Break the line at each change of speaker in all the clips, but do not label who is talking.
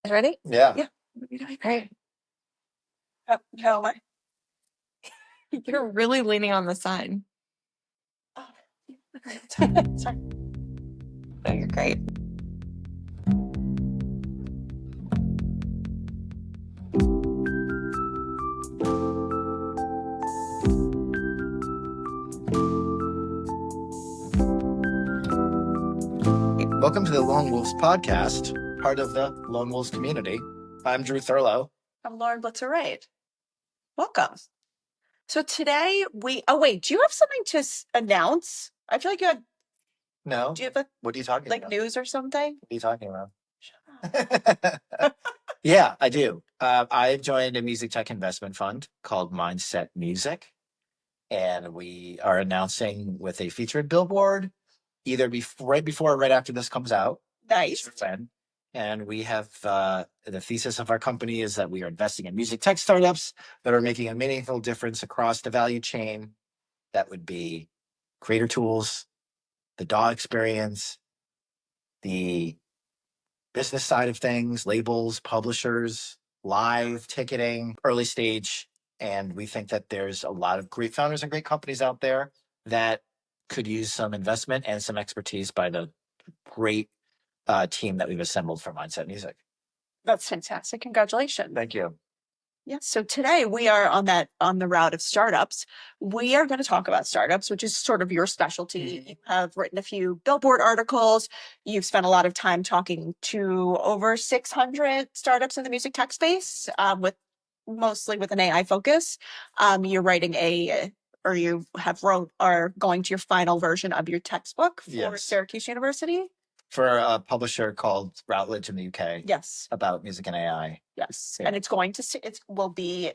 Ready?
Yeah.
Yeah. Great.
How am I?
You're really leaning on the side.
Oh, sorry.
No, you're great.
Welcome to the Lone Wolves podcast, part of the Lone Wolves community. I'm Drew Thurlow.
I'm Lauren Blitzer-Wright. Welcome. So today oh wait, do you have something to announce? I feel like you had,
No.
do you have
What are you talking about?
news or something?
What are you talking about?
Shut up.
Yeah, I do. I joined a music tech investment fund called Mindset Music, and we are announcing with a featured billboard either right before or right after this comes out.
Nice.
And we have the thesis of our company is that we are investing in music tech startups that are making a meaningful difference across the value chain. That would be creator tools, the DAW experience, the business side of things, labels, publishers, live ticketing, early stage. And we think that there's a lot of great founders and great companies out there that could use some investment and some expertise by the great team that we've assembled for Mindset Music.
That's fantastic. Congratulations.
Thank you.
Yes. So today we are on the route of startups. We are going to talk about startups, which is sort of your specialty. You have written a few Billboard articles. You've spent a lot of time talking to over 600 startups in the music tech space, mostly with an AI focus. You're writing you are going to your final version of your textbook for
Yes.
Syracuse University.
For a publisher called Routledge in the UK.
Yes.
About music and AI.
Yes.
Yeah.
And it will be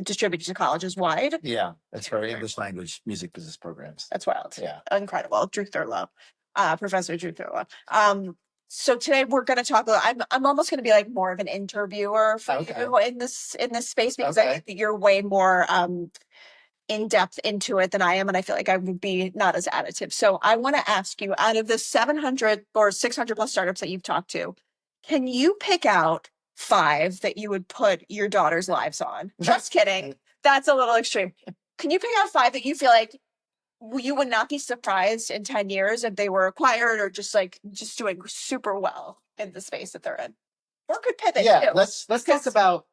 distributed to colleges wide.
Yeah. It's for English language music business programs.
That's wild.
Yeah.
Incredible. Drew Thurlow, Professor Drew Thurlow. So today we're going to talk about, I'm almost going to be like more of an interviewer for you in this space, because I think that you're way more in depth into it than I am. And I feel like I would be not as additive. So I want to ask you, out of the 700 or 600 plus startups that you've talked to, can you pick out 5 that you would put your daughter's lives on? Just kidding. That's a little extreme. Can you pick out 5 that you feel like you would not be surprised in 10 years if they were acquired or just doing super well in the space that they're in? Or could pivot too.
Let's talk about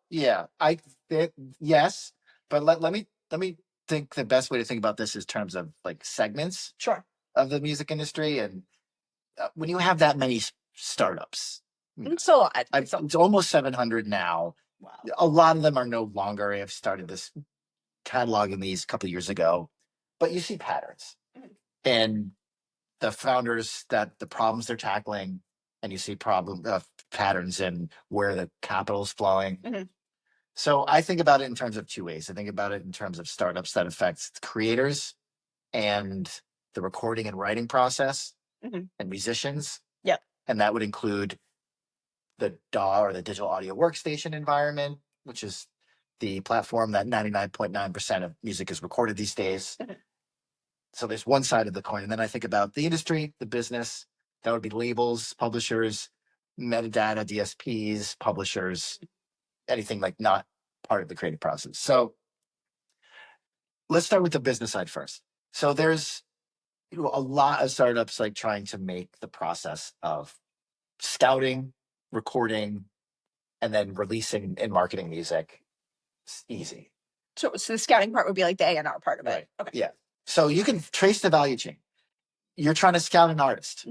yes, but let me think the best way to think about this is terms of like segments.
Sure.
Of the music industry, and when you have that many startups,
it's a lot.
It's almost 700 now.
Wow.
A lot of them are no longer. I have started this cataloging these a couple of years ago, but you see patterns and the founders, that the problems they're tackling, and you see patterns in where the capital is flowing.
Mm-hmm.
So I think about it in terms of 2 ways. I think about it in terms of startups that affects creators and the recording and writing process, and musicians.
Yep.
And that would include the DAW, or the digital audio workstation environment, which is the platform that 99.9% of music is recorded these days. So there's one side of the coin. And then I think about the industry, the business. That would be labels, publishers, metadata, DSPs, publishers, anything like not part of the creative process. So let's start with the business side first. So there's a lot of startups like trying to make the process of scouting, recording, and then releasing and marketing music easy.
So the scouting part would be like the A&R part of it.
Right.
Okay.
Yeah. So you can trace the value chain. You're trying to scout an artist.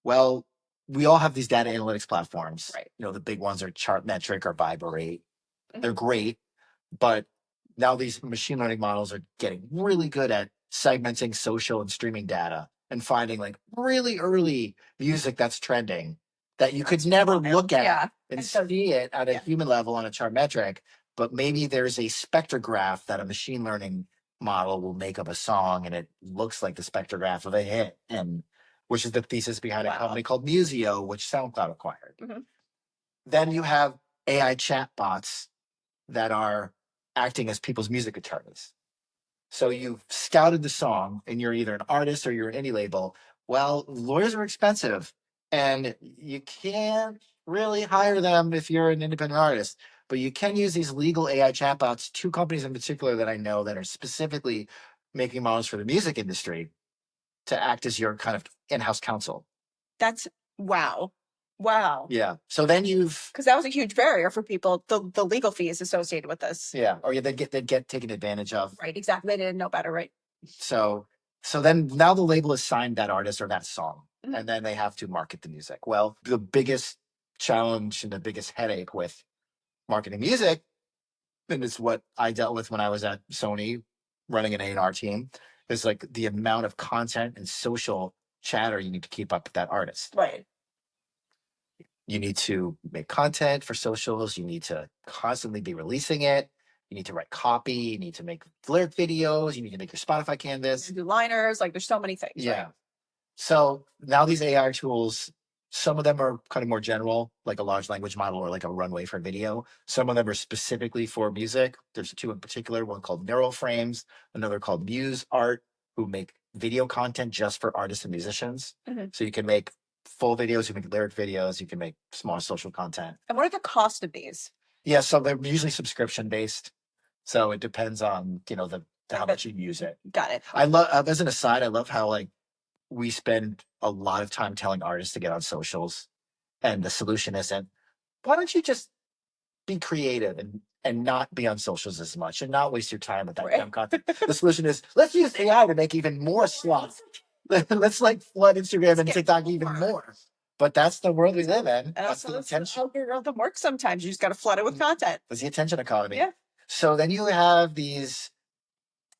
Well, we all have these data analytics platforms.
Right.
The big ones are Chartmetric or Vibrate. They're great, but now these machine learning models are getting really good at segmenting social and streaming data and finding like really early music that's trending that you could never look at and see it at a human level on a Chartmetric, but maybe there's a spectrograph that a machine learning model will make of a song, and it looks like the spectrograph of a hit, and which is the thesis behind a company called Museo, which SoundCloud acquired. Then you have AI chatbots that are acting as people's music attorneys. So you've scouted the song, and you're either an artist or you're an indie label. Well, lawyers are expensive, and you can't really hire them if you're an independent artist. But you can use these legal AI chatbots. Two companies in particular that I know that are specifically making models for the music industry to act as your kind of in-house counsel.
That's wow. Wow.
Yeah. So then you've
Because that was a huge barrier for people, the legal fees associated with this.
yeah, or they'd get taken advantage of.
Right, exactly. They didn't know better, right?
So then now the label has signed that artist or that song,
Mhm.
and then they have to market the music. Well, the biggest challenge and the biggest headache with marketing music, and it's what I dealt with when I was at Sony running an A&R team, is like the amount of content and social chatter you need to keep up with that artist.
Right.
You need to make content for socials. You need to constantly be releasing it. You need to write copy. You need to make lyric videos. You need to make your Spotify canvas.
Do liners, like there's so many things.
Yeah.
Right?
So now these AI tools, some of them are kind of more general, like a large language model or like a runway for video. Some of them are specifically for music. There's two in particular, one called Neural Frames, another called Muse Art, who make video content just for artists and musicians.
Mhm.
So you can make full videos, you can make lyric videos, you can make small social content.
And what are the cost of these?
Yeah, so they're usually subscription based. So it depends on, how much you use it.
Got it.
I love, as an aside, I love how like we spend a lot of time telling artists to get on socials, and the solution isn't, why don't you just be creative and not be on socials as much and not waste your time with that
Right.
dumb content. The solution is, let's use AI to make even more slots. Let's like flood Instagram and
get
TikTok even more. But that's the world we live in.
And
That's
also,
the
that's
attention.
algorithm works sometimes. You just got to flood it with content.
That's the attention economy.
Yeah.
So then you have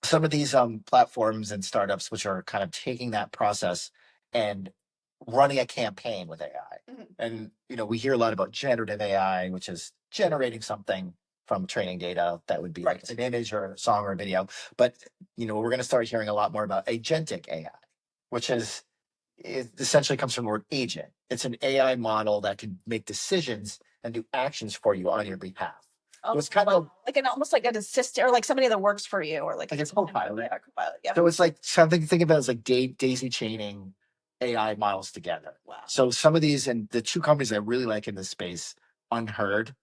some of these platforms and startups which are kind of taking that process and running a campaign with AI.
Mhm.
And we hear a lot about generative AI, which is generating something from training data that would be like
Right.
an image or a song or a video. But we're going to start hearing a lot more about agentic AI, which it essentially comes from the word agent. It's an AI model that can make decisions and do actions for you on your behalf. So it's kind of
like almost like an assistant or like somebody that works for you or like
a co-pilot.
Yeah, co-pilot. Yeah.
So it's like something to think about is like daisy chaining AI models together.
Wow.
So some of these, and the two companies I really like in this space, Unheard,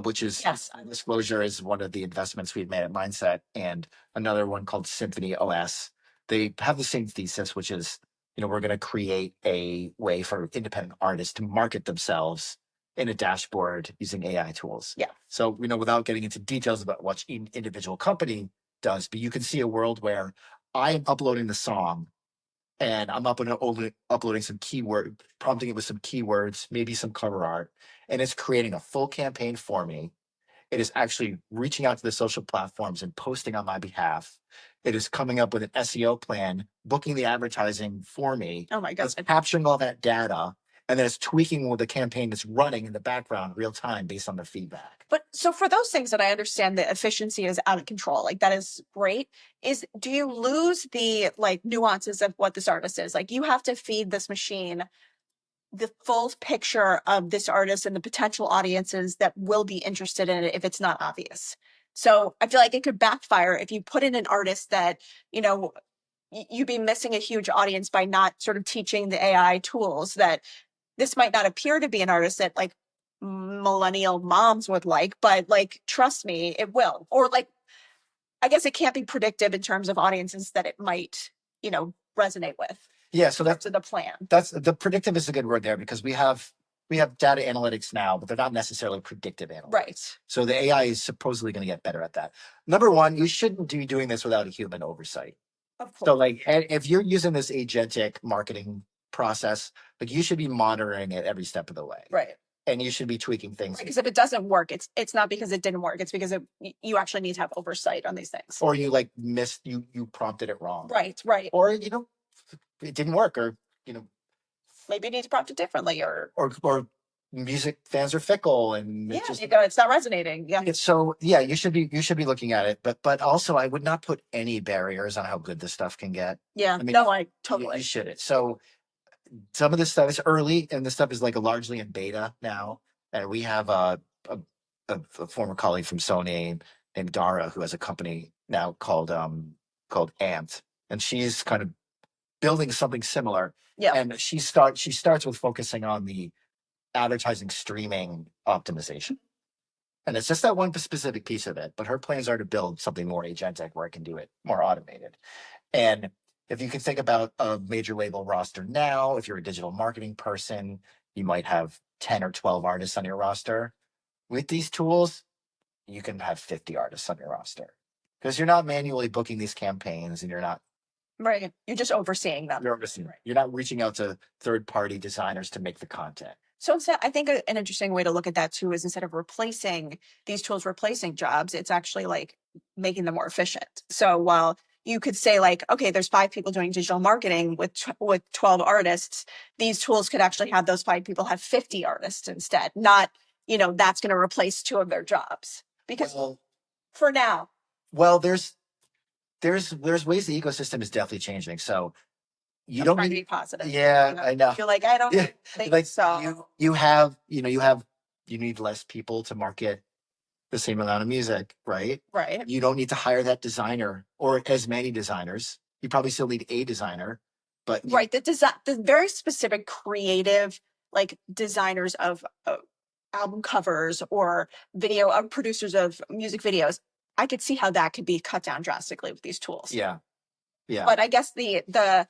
which is
Yes.
disclosure, is one of the investments we've made at Mindset, and another one called Symphony OS. They have the same thesis, which is, we're going to create a way for independent artists to market themselves in a dashboard using AI tools.
Yeah.
So, without getting into details about what each individual company does, but you can see a world where I am uploading the song and I'm uploading some keyword, prompting it with some keywords, maybe some cover art, and it's creating a full campaign for me. It is actually reaching out to the social platforms and posting on my behalf. It is coming up with an SEO plan, booking the advertising for me.
Oh my God.
It's capturing all that data, and then it's tweaking with the campaign that's running in the background real time based on the feedback.
But so for those things that I understand the efficiency is out of control, like that is great. Do you lose the like nuances of what this artist is? Like you have to feed this machine the full picture of this artist and the potential audiences that will be interested in it if it's not obvious. So I feel like it could backfire if you put in an artist that, you'd be missing a huge audience by not sort of teaching the AI tools that this might not appear to be an artist that like millennial moms would like, but like, trust me, it will. Or like, I guess it can't be predictive in terms of audiences that it might, resonate with.
Yeah, so that's
the plan.
That's the predictive is a good word there, because we have data analytics now, but they're not necessarily predictive analytics.
Right.
So the AI is supposedly going to get better at that. Number one, you shouldn't be doing this without a human oversight.
Of course.
So like, if you're using this agentic marketing process, like you should be monitoring it every step of the way.
Right.
And you should be tweaking things.
Because if it doesn't work, it's not because it didn't work. It's because you actually need to have oversight on these things.
Or you like missed, you prompted it wrong.
Right.
Or, it didn't work, or,
maybe you need to prompt it differently or
music fans are fickle and
it's not resonating. Yeah.
So yeah, you should be looking at it, but also I would not put any barriers on how good this stuff can get.
Yeah.
I mean,
no, I totally.
You shouldn't. So some of this stuff is early, and this stuff is like largely in beta now. And we have a former colleague from Sony named Dara, who has a company now called Amped, and she's kind of building something similar.
Yeah.
And she starts with focusing on the advertising streaming optimization. And it's just that one specific piece of it. But her plans are to build something more agentic where I can do it more automated. And if you can think about a major label roster now, if you're a digital marketing person, you might have 10 or 12 artists on your roster. With these tools, you can have 50 artists on your roster because you're not manually booking these campaigns and you're not
Right. You're just overseeing them.
you're not reaching out to third-party designers to make the content.
So instead, I think an interesting way to look at that too is instead of replacing these tools, replacing jobs, it's actually like making them more efficient. So while you could say like, okay, there's 5 people doing digital marketing with 12 artists, these tools could actually have those 5 people have 50 artists instead. Not, that's going to replace 2 of their jobs because for now.
Well, there's ways the ecosystem is definitely changing. So you don't
need
need
to be positive.
Yeah, I know.
You're like, I don't think
like
so.
You need less people to market the same amount of music, right?
Right.
You don't need to hire that designer or as many designers. You probably still need a designer, but
right. The very specific creative like designers of album covers or video producers of music videos, I could see how that could be cut down drastically with these tools.
Yeah.
But I guess the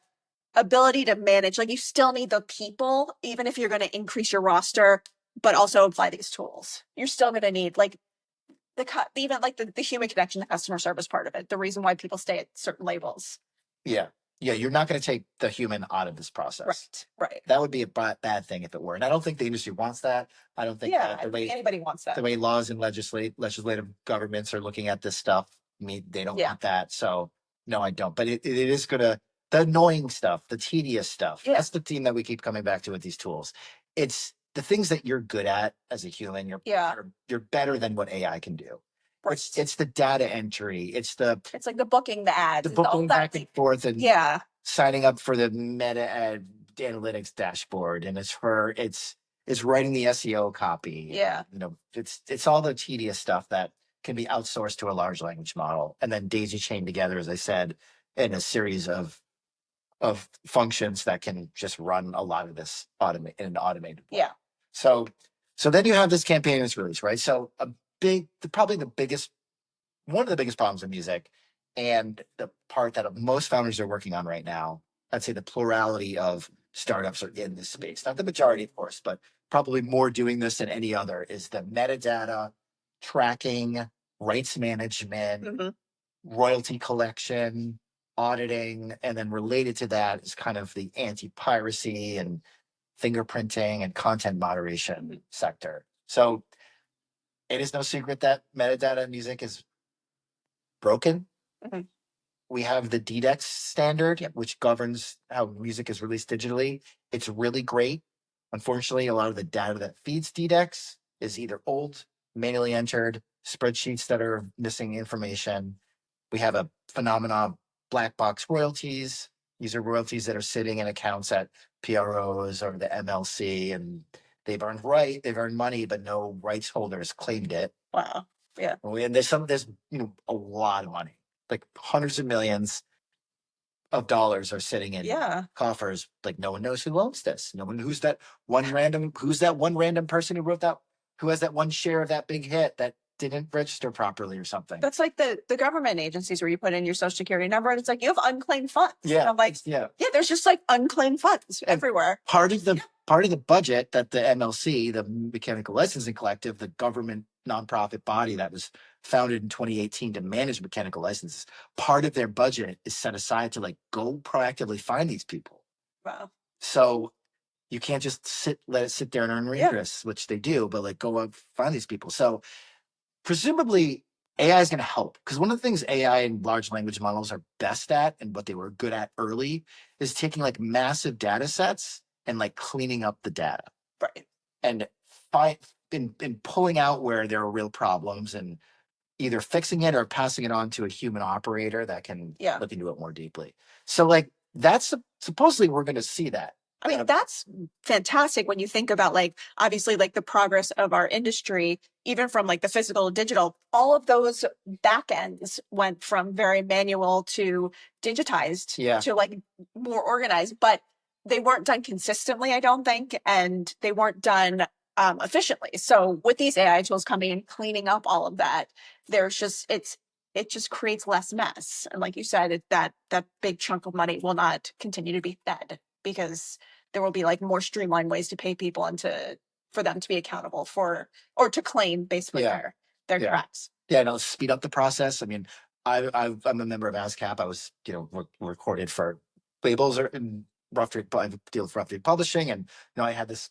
ability to manage, like you still need the people, even if you're going to increase your roster, but also apply these tools. You're still going to need like even like the human connection, the customer service part of it, the reason why people stay at certain labels.
Yeah. You're not going to take the human out of this process.
Right.
That would be a bad thing if it were. And I don't think the industry wants that. I don't think
I don't think anybody wants that.
The way laws and legislative governments are looking at this stuff, they don't want that. So no, I don't. But it is going to, the annoying stuff, the tedious stuff. That's the theme that we keep coming back to with these tools. It's the things that you're good at as a human. You're better than what AI can do. Right. It's the data entry. It's like
the booking the ads.
The booking back and forth and signing up for the meta ad analytics dashboard. And it's writing the SEO copy.
Yeah.
It's all the tedious stuff that can be outsourced to a large language model and then daisy chained together, as I said, in a series of functions that can just run a lot of this in an automated way.
Yeah.
So then you have this campaign and its release, right? So probably one of the biggest problems in music and the part that most founders are working on right now, I'd say the plurality of startups are in this space. Not the majority, of course, but probably more doing this than any other is the metadata, tracking, rights management, royalty collection, auditing, and then related to that is kind of the anti-piracy and fingerprinting and content moderation sector. So it is no secret that metadata in music is broken. We have the DDEX standard, which governs how music is released digitally. It's really great. Unfortunately, a lot of the data that feeds DDEX is either old, manually entered, spreadsheets that are missing information. We have a phenomenon, black box royalties. These are royalties that are sitting in accounts at PROs or the MLC, and they've earned money, but no rights holders claimed it.
Wow. Yeah.
And there's a lot of money, like hundreds of millions of dollars are sitting in coffers. Like no one knows who owns this. No one who's that one random person who wrote that, who has that one share of that big hit that didn't register properly or something.
That's like the government agencies where you put in your social security number and it's like you have unclaimed funds.
Yeah.
And I'm like, there's just like unclaimed funds everywhere.
Part of the budget that the MLC, the Mechanical Licensing Collective, the government nonprofit body that was founded in 2018 to manage mechanical licenses, part of their budget is set aside to like go proactively find these people.
Wow.
So you can't just let it sit there and earn interest, which they do, but like go and find these people. So presumably AI is going to help, because one of the things AI and large language models are best at and what they were good at early is taking like massive data sets and like cleaning up the data.
Right.
And in pulling out where there are real problems and either fixing it or passing it on to a human operator that can look into it more deeply. So like that's supposedly we're going to see that.
I mean, that's fantastic when you think about like, obviously like the progress of our industry, even from like the physical to digital, all of those back ends went from very manual to digitized to like more organized. But they weren't done consistently, I don't think, and they weren't done efficiently. So with these AI tools coming and cleaning up all of that, there's just it just creates less mess. And like you said, that big chunk of money will not continue to be fed because there will be like more streamlined ways to pay people and for them to be accountable for or to claim basically their tracks.
Yeah, and it'll speed up the process. I mean, I'm a member of ASCAP. I was, recorded for labels or in I deal with Rough Trade Publishing, and I had these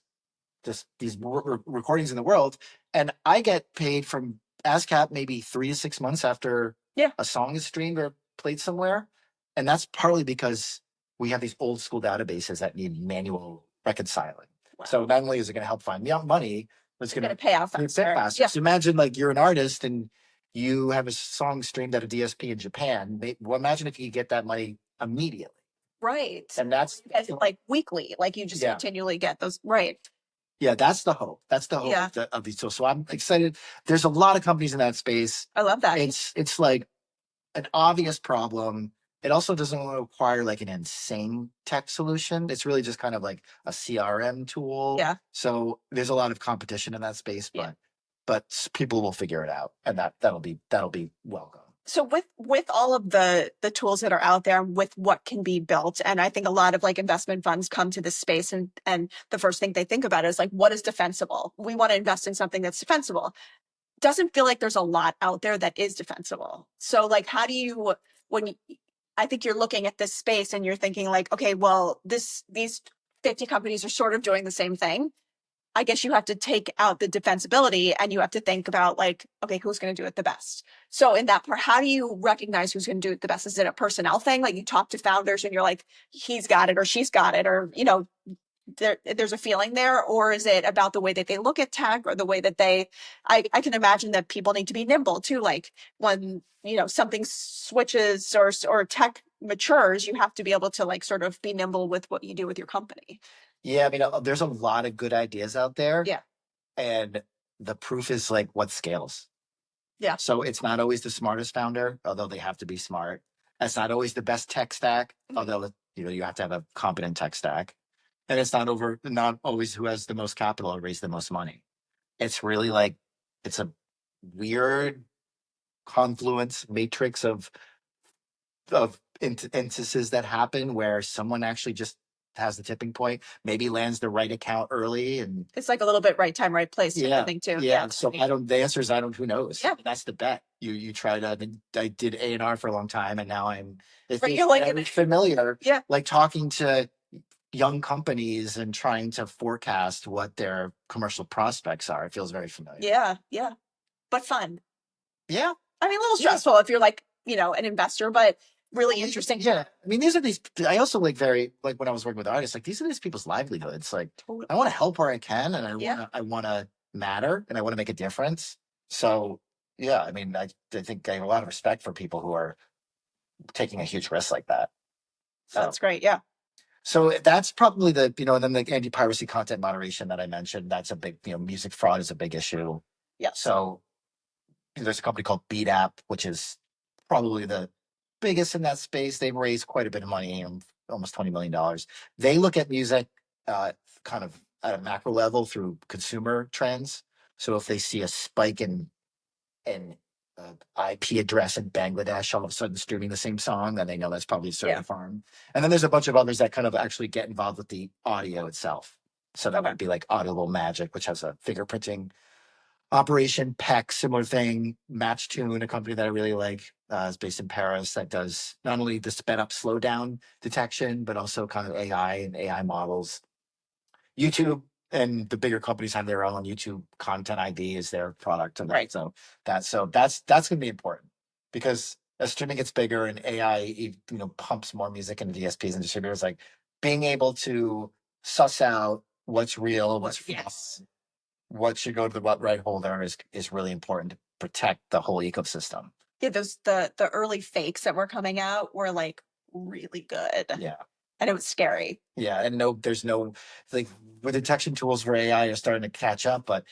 recordings in the world, and I get paid from ASCAP maybe 3 to 6 months after a song is streamed or played somewhere, and that's partly because we have these old school databases that need manual reconciling. Wow. So not only is it going to help find me out money, but it's going to
pay out faster.
Yeah. So imagine like you're an artist and you have a song streamed at a DSP in Japan. Well, imagine if you could get that money immediately.
Right.
And that's
like weekly, like you just continually get those. Right.
Yeah, that's the hope. That's the hope of these tools. So I'm excited. There's a lot of companies in that space.
I love that.
It's like an obvious problem. It also doesn't require like an insane tech solution. It's really just kind of like a CRM tool.
Yeah.
So there's a lot of competition in that space, but people will figure it out, and that'll be welcome.
So with all of the tools that are out there, with what can be built, and I think a lot of like investment funds come to this space and the first thing they think about is like, what is defensible? We want to invest in something that's defensible. Doesn't feel like there's a lot out there that is defensible. So like, how do you, I think you're looking at this space and you're thinking like, okay, well, these 50 companies are sort of doing the same thing. I guess you have to take out the defensibility and you have to think about like, okay, who's going to do it the best? So in that part, how do you recognize who's going to do it the best? Is it a personnel thing? Like you talk to founders and you're like, he's got it or she's got it, or, there's a feeling there, or is it about the way that they look at tech or the way that I can imagine that people need to be nimble too. Like when, something switches or tech matures, you have to be able to like sort of be nimble with what you do with your company.
Yeah, I mean, there's a lot of good ideas out there.
Yeah.
And the proof is like what scales.
Yeah.
So it's not always the smartest founder, although they have to be smart. It's not always the best tech stack, although you have to have a competent tech stack. And it's not always who has the most capital or raised the most money. It's really like it's a weird confluence matrix of instances that happen where someone actually just has the tipping point, maybe lands the right account early, and
it's like a little bit right time, right place. I think too.
Yeah. So the answer is who knows?
Yeah.
That's the bet. You try to, I did A&R for a long time, and now it's familiar.
Yeah.
Like talking to young companies and trying to forecast what their commercial prospects are. It feels very familiar.
Yeah. Yeah. But fun.
Yeah.
I mean, a little stressful if you're like, an investor, but really interesting.
Yeah. I mean, I also like when I was working with artists, like these are these people's livelihoods. Like totally. I want to help where I can, and I want to matter, and I want to make a difference. So yeah, I mean, I think I have a lot of respect for people who are taking a huge risk like that. So
that's great. Yeah.
So that's probably and then the anti-piracy content moderation that I mentioned, that's a big, music fraud is a big issue.
Yeah.
So there's a company called Beat App, which is probably the biggest in that space. They've raised quite a bit of money, almost $20 million. They look at music kind of at a macro level through consumer trends. So if they see a spike in IP address in Bangladesh all of a sudden streaming the same song, then they know that's probably a certain farm. And then there's a bunch of others that kind of actually get involved with the audio itself. So that might be like Audible Magic, which has a fingerprinting operation. Peck, similar thing. Matchtune, a company that I really like, is based in Paris, that does not only the sped up, slow down detection, but also kind of AI and AI models. YouTube and the bigger companies have their own. YouTube Content ID is their product, and
right.
So that's going to be important, because as streaming gets bigger and AI pumps more music into DSPs and distributors, like being able to suss out what's real, what's false, what should go to the right holder is really important to protect the whole ecosystem.
Yeah, the early fakes that were coming out were like really good.
Yeah.
And it was scary.
Yeah, and there's no like the detection tools for AI are starting to catch up, but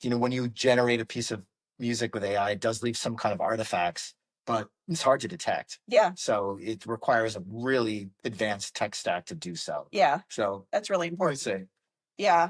when you generate a piece of music with AI, it does leave some kind of artifacts, but it's hard to detect.
Yeah.
So it requires a really advanced tech stack to do so.
Yeah.
So
That's really
I would
important.
say,
Yeah.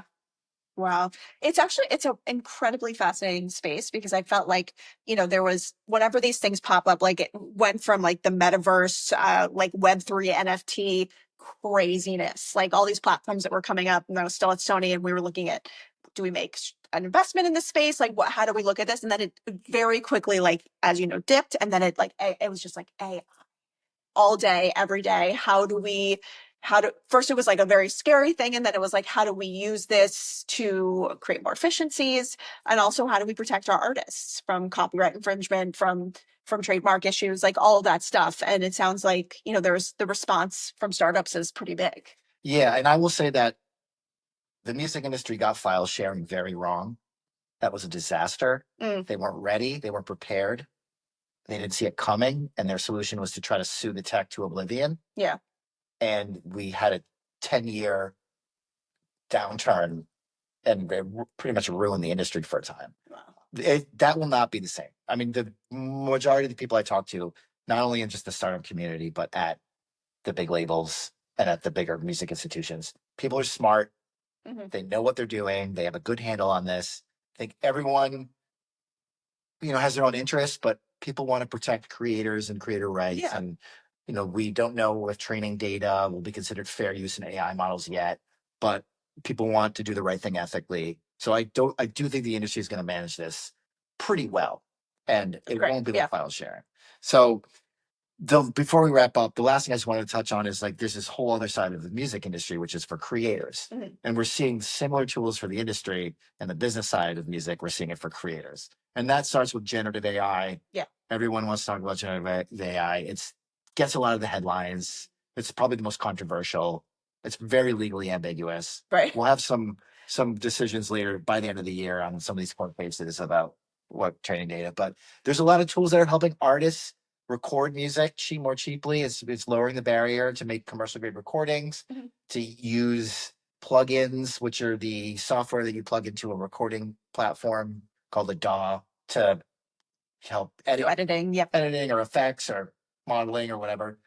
Wow. It's an incredibly fascinating space because I felt like, there was whenever these things pop up, like it went from like the metaverse, like Web3 NFT craziness, like all these platforms that were coming up, and I was still at Sony and we were looking at, do we make an investment in this space? Like how do we look at this? And then it very quickly, like, as you know, dipped. And then it was just like all day, every day. First it was like a very scary thing. And then it was like, how do we use this to create more efficiencies? And also how do we protect our artists from copyright infringement, from trademark issues, like all of that stuff. And it sounds like, there's the response from startups is pretty big.
yeah. And I will say that the music industry got file sharing very wrong. That was a disaster. They weren't ready. They weren't prepared. They didn't see it coming. And their solution was to try to sue the tech to oblivion.
Yeah.
And we had a 10-year downturn and it pretty much ruined the industry for a time.
Wow.
That will not be the same. I mean, the majority of the people I talk to, not only in just the startup community, but at the big labels and at the bigger music institutions, people are smart. They know what they're doing. They have a good handle on this. I think everyone, has their own interests, but people want to protect creators and creator rights.
Yeah.
And, we don't know if training data will be considered fair use in AI models yet, but people want to do the right thing ethically. So I do think the industry is going to manage this pretty well, and it won't be like file sharing. So before we wrap up, the last thing I just wanted to touch on is like there's this whole other side of the music industry, which is for creators. And we're seeing similar tools for the industry, and the business side of music, we're seeing it for creators. And that starts with generative AI.
Yeah.
Everyone wants to talk about generative AI. It gets a lot of the headlines. It's probably the most controversial. It's very legally ambiguous.
Right.
We'll have some decisions later by the end of the year on some of these court cases about what training data. But there's a lot of tools that are helping artists record music more cheaply. It's lowering the barrier to make commercial grade recordings, to use plugins, which are the software that you plug into a recording platform called a DAW to help
editing
or effects or modeling or whatever.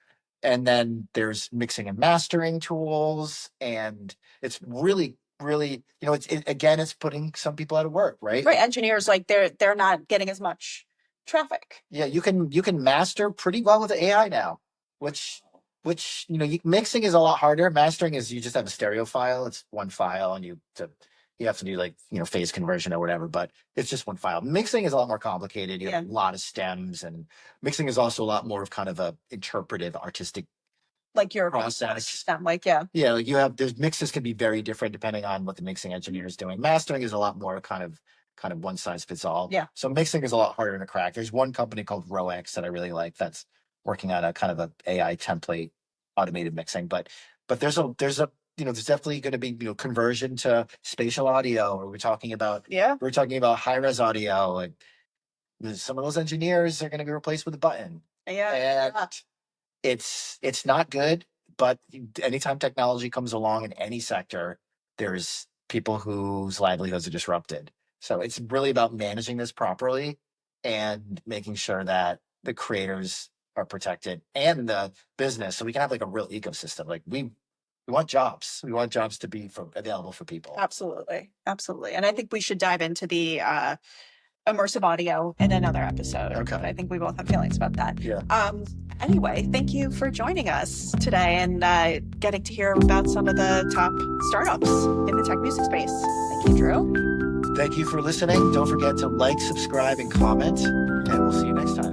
And then there's mixing and mastering tools, and it's really, really, it's putting some people out of work, right?
Right. Engineers, like they're not getting as much traffic.
Yeah, you can master pretty well with AI now, which mixing is a lot harder. Mastering is you just have a stereo file. It's one file, and you have to do like phase conversion or whatever, but it's just one file. Mixing is a lot more complicated. You have a lot of stems, and mixing is also a lot more of kind of a interpretive, artistic,
like your
process.
Stem, like
like there's mixes can be very different depending on what the mixing engineer is doing. Mastering is a lot more kind of one size fits all.
Yeah.
So mixing is a lot harder to crack. There's one company called RoX that I really like that's working on a kind of a AI template automated mixing. But there's definitely going to be conversion to spatial audio, or we're talking about high res audio, and some of those engineers are going to be replaced with a button.
Yeah.
And it's not good, but anytime technology comes along in any sector, there's people whose livelihoods are disrupted. So it's really about managing this properly and making sure that the creators are protected and the business, so we can have like a real ecosystem. Like we want jobs. We want jobs to be available for people.
Absolutely. And I think we should dive into the immersive audio in another episode.
Okay.
I think we both have feelings about that.
Yeah.
Anyway, thank you for joining us today and getting to hear about some of the top startups in the tech music space. Thank you, Drew.
Thank you for listening. Don't forget to like, subscribe, and comment, and we'll see you next time.